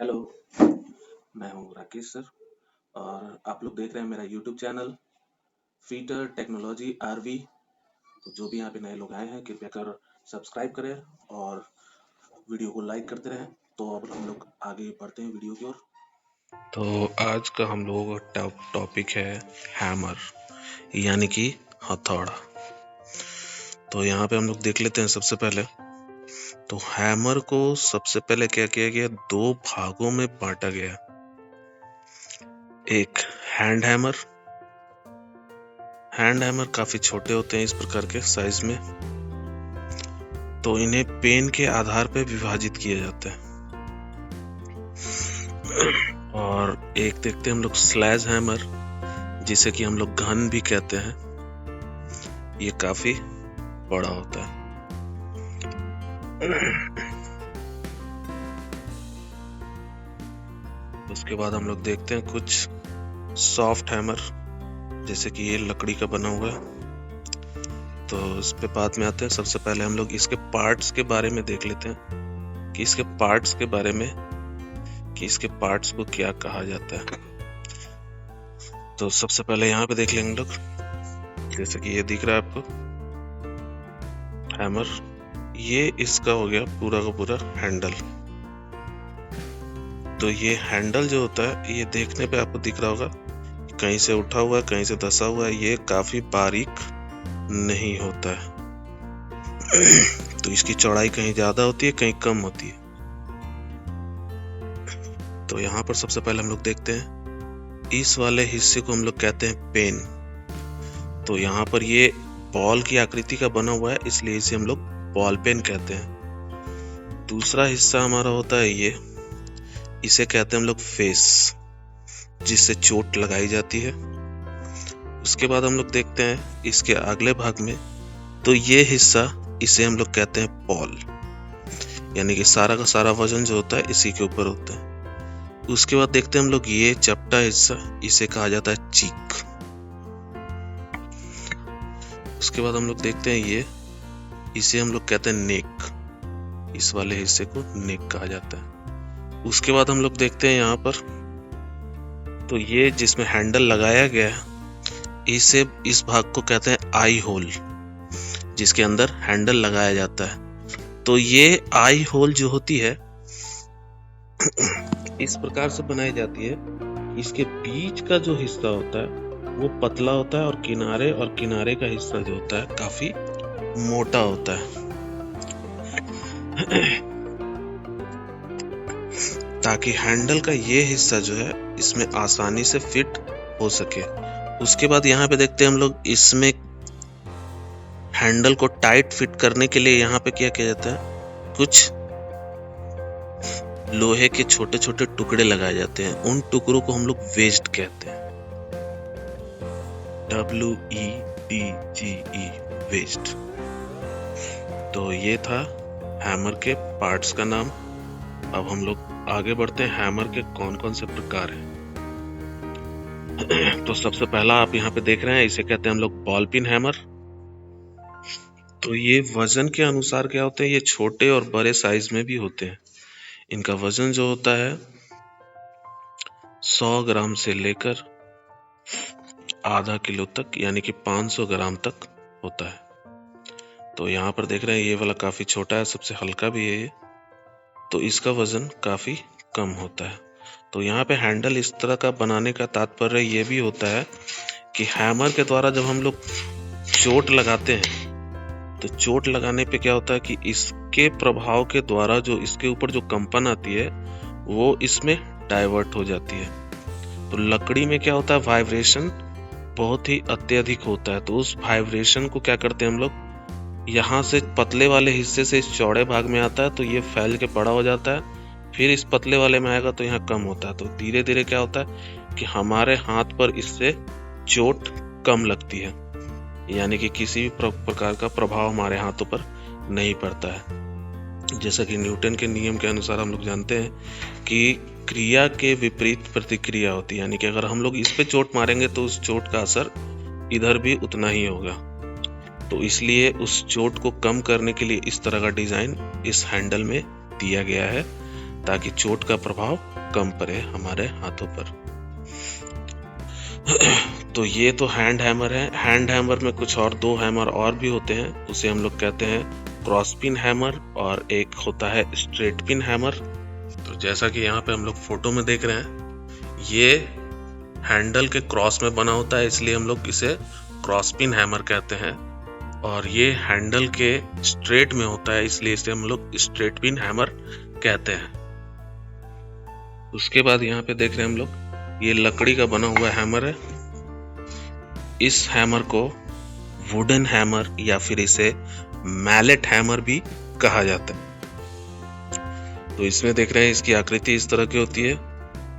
Hello, मैं हूँ Rakesh sir और आप लोग देख रहे हैं मेरा यूट्यूब चैनल फीटर टेक्नोलॉजी आरवी। तो जो भी यहाँ पे नए लोग आए हैं कृपया कर सब्सक्राइब करें और वीडियो को लाइक करते रहें। तो अब हम लोग आगे बढ़ते हैं वीडियो की ओर। तो आज का हम लोगों का टॉपिक है हैमर यानी कि हथौड़ा। तो यहाँ पे हम लोग देख लेते हैं। सबसे पहले तो हैमर को सबसे पहले क्या किया गया, दो भागों में बांटा गया। एक हैंड हैमर काफी छोटे होते हैं इस प्रकार के साइज में, तो इन्हें पेन के आधार पर विभाजित किया जाता है। और एक देखते हैं हम लोग स्लैज हैमर, जिसे कि हम लोग घन भी कहते हैं। ये काफी बड़ा होता है। उसके बाद हम लोग देखते हैं कुछ सॉफ्ट हैमर, जैसे कि ये लकड़ी का बना हुआ है। तो इस पे बाद में आते हैं। सबसे पहले हम लोग इसके पार्ट्स के बारे में देख लेते हैं कि इसके पार्ट्स को क्या कहा जाता है। तो सबसे पहले यहाँ पे देख लेंगे लोग, जैसे कि ये दिख रहा है आपको हैमर, ये इसका हो गया पूरा का पूरा हैंडल। तो ये हैंडल जो होता है, ये देखने पे आपको दिख रहा होगा कहीं से उठा हुआ है, कहीं से धंसा हुआ है। ये काफी बारीक नहीं होता है। तो इसकी चौड़ाई कहीं ज्यादा होती है, कहीं कम होती है। तो यहाँ पर सबसे पहले हम लोग देखते हैं, इस वाले हिस्से को हम लोग कहते हैं पेन। तो यहाँ पर ये बॉल की आकृति का बना हुआ है, इसलिए इसे हम लोग बॉल पेन कहते हैं। दूसरा हिस्सा हमारा होता है ये, इसे कहते हैं हम लोग फेस, जिससे चोट लगाई जाती है। उसके बाद हम लोग देखते हैं इसके अगले भाग में, तो ये हिस्सा इसे हम लोग कहते हैं पॉल, यानी कि सारा का सारा वजन जो होता है इसी के ऊपर होता है। उसके बाद देखते हैं हम लोग ये चपटा हिस्सा, इसे कहा जाता है चीक। उसके बाद हम लोग देखते हैं ये, इसे हम लोग कहते हैं नेक। इस वाले हिस्से को नेक कहा जाता है। उसके बाद हम लोग देखते हैं यहाँ पर, तो ये जिसमें हैंडल लगाया गया है, इस भाग को कहते हैं आई होल, जिसके अंदर हैंडल लगाया जाता है। तो ये आई होल जो होती है इस प्रकार से बनाई जाती है, इसके बीच का जो हिस्सा होता है वो पतला होता है, और किनारे का हिस्सा जो होता है काफी मोटा होता है, ताकि हैंडल का ये हिस्सा जो है इसमें आसानी से फिट हो सके। उसके बाद यहाँ पे देखते हैं हम लोग, इसमें हैंडल को टाइट फिट करने के लिए यहाँ पे क्या किया जाता है, कुछ लोहे के छोटे छोटे टुकड़े लगाए जाते हैं। उन टुकड़ों को हम लोग वेस्ट कहते हैं, WEDGE, वेस्ट। तो ये था हैमर के पार्ट्स का नाम। अब हम लोग आगे बढ़ते हैं, हैमर के कौन कौन से प्रकार हैं। तो सबसे पहला आप यहाँ पे देख रहे हैं, इसे कहते हैं हम लोग बॉल पिन हैमर। तो ये वजन के अनुसार क्या होते हैं, ये छोटे और बड़े साइज में भी होते हैं। इनका वजन जो होता है 100 ग्राम से लेकर आधा किलो तक, यानी कि 500 ग्राम तक होता है। तो यहाँ पर देख रहे हैं ये वाला काफी छोटा है, सबसे हल्का भी है ये, तो इसका वजन काफी कम होता है। तो यहाँ पे हैंडल इस तरह का बनाने का तात्पर्य ये भी होता है कि हैमर के द्वारा जब हम लोग चोट लगाते हैं, तो चोट लगाने पे क्या होता है कि इसके प्रभाव के द्वारा जो इसके ऊपर जो कंपन आती है वो इसमें डाइवर्ट हो जाती है। तो लकड़ी में क्या होता है, वाइब्रेशन बहुत ही अत्यधिक होता है। तो उस वाइब्रेशन को क्या करते हैं हम लोग, यहाँ से पतले वाले हिस्से से इस चौड़े भाग में आता है, तो ये फैल के बड़ा हो जाता है। फिर इस पतले वाले में आएगा तो यहाँ कम होता है। तो धीरे धीरे क्या होता है कि हमारे हाथ पर इससे चोट कम लगती है, यानी कि किसी भी प्रकार का प्रभाव हमारे हाथों पर नहीं पड़ता है। जैसा कि न्यूटन के नियम के अनुसार हम लोग जानते हैं कि क्रिया के विपरीत प्रतिक्रिया होती है, यानी कि अगर हम लोग इस पे चोट मारेंगे तो उस चोट का असर इधर भी उतना ही होगा। तो इसलिए उस चोट को कम करने के लिए इस तरह का डिजाइन इस हैंडल में दिया गया है, ताकि चोट का प्रभाव कम पड़े हमारे हाथों पर। तो ये तो हैंड हैमर है। हैंड हैमर में कुछ और 2 हैमर और भी होते हैं, उसे हम लोग कहते हैं क्रॉस पिन हैमर और एक होता है स्ट्रेट पिन हैमर। तो जैसा कि यहाँ पे हम लोग फोटो में देख रहे हैं, ये हैंडल के क्रॉस में बना होता है, इसलिए हम लोग इसे क्रॉस पिन हैमर कहते हैं। और ये हैंडल के स्ट्रेट में होता है, इसलिए इसे हम लोग स्ट्रेट पिन हैमर कहते हैं। उसके बाद यहाँ पे देख रहे हैं हम लोग, ये लकड़ी का बना हुआ हैमर है। इस हैमर को वुडन हैमर या फिर इसे मैलेट हैमर भी कहा जाता है। तो इसमें देख रहे हैं, इसकी आकृति इस तरह की होती है।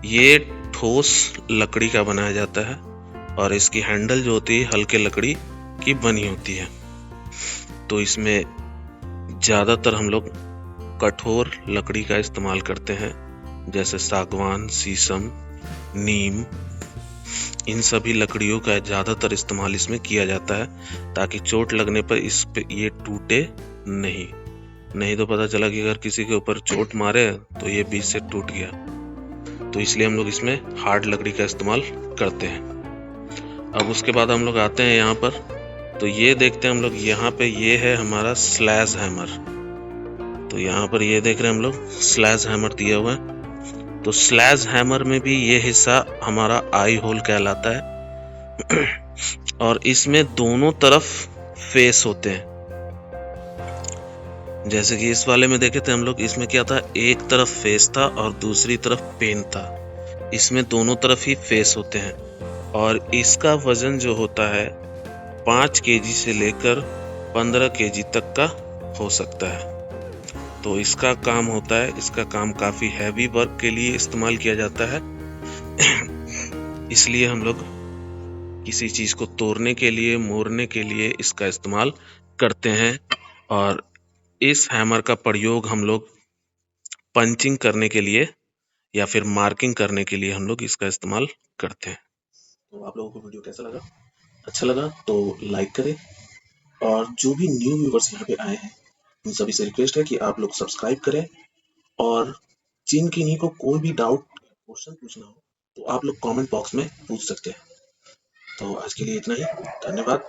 ये ठोस लकड़ी का बनाया जाता है और इसकी हैंडल जो होती है हल्के लकड़ी की बनी होती है। तो इसमें ज्यादातर हम लोग कठोर लकड़ी का इस्तेमाल करते हैं, जैसे सागवान, शीशम, नीम, इन सभी लकड़ियों का ज्यादातर इस्तेमाल इसमें किया जाता है, ताकि चोट लगने पर इस पे ये टूटे नहीं तो पता चला कि अगर किसी के ऊपर चोट मारे तो ये बीच से टूट गया। तो इसलिए हम लोग इसमें हार्ड लकड़ी का इस्तेमाल करते हैं। अब उसके बाद हम लोग आते हैं यहाँ पर, तो ये देखते हैं हम लोग, यहाँ पे ये है हमारा स्लैश हैमर। तो यहाँ पर ये देख रहे हैं हम लोग, स्लैश हैमर दिया हुआ है। तो स्लैश हैमर में भी ये हिस्सा हमारा आई होल कहलाता है और इसमें दोनों तरफ फेस होते हैं। जैसे कि इस वाले में देखे थे हम लोग, इसमें क्या था, एक तरफ फेस था और दूसरी तरफ पेन था। इसमें दोनों तरफ ही फेस होते हैं और इसका वजन जो होता है 5 केजी से लेकर 15 केजी तक का हो सकता है। तो इसका काम होता है, इसका काम काफी हैवी वर्क के लिए इस्तेमाल किया जाता है इसलिए हम लोग किसी चीज को तोड़ने के लिए, मोड़ने के लिए इसका इस्तेमाल करते हैं। और इस हैमर का प्रयोग हम लोग पंचिंग करने के लिए या फिर मार्किंग करने के लिए हम लोग इसका इस्तेमाल करते हैं। तो आप लोगों को वीडियो कैसा लगा? अच्छा लगा तो लाइक करें, और जो भी न्यू व्यूवर्स यहाँ पे आए हैं उन सभी से रिक्वेस्ट है कि आप लोग सब्सक्राइब करें, और जिन किन्हीं को कोई भी डाउट, क्वेश्चन पूछना हो तो आप लोग कमेंट बॉक्स में पूछ सकते हैं। तो आज के लिए इतना ही, धन्यवाद।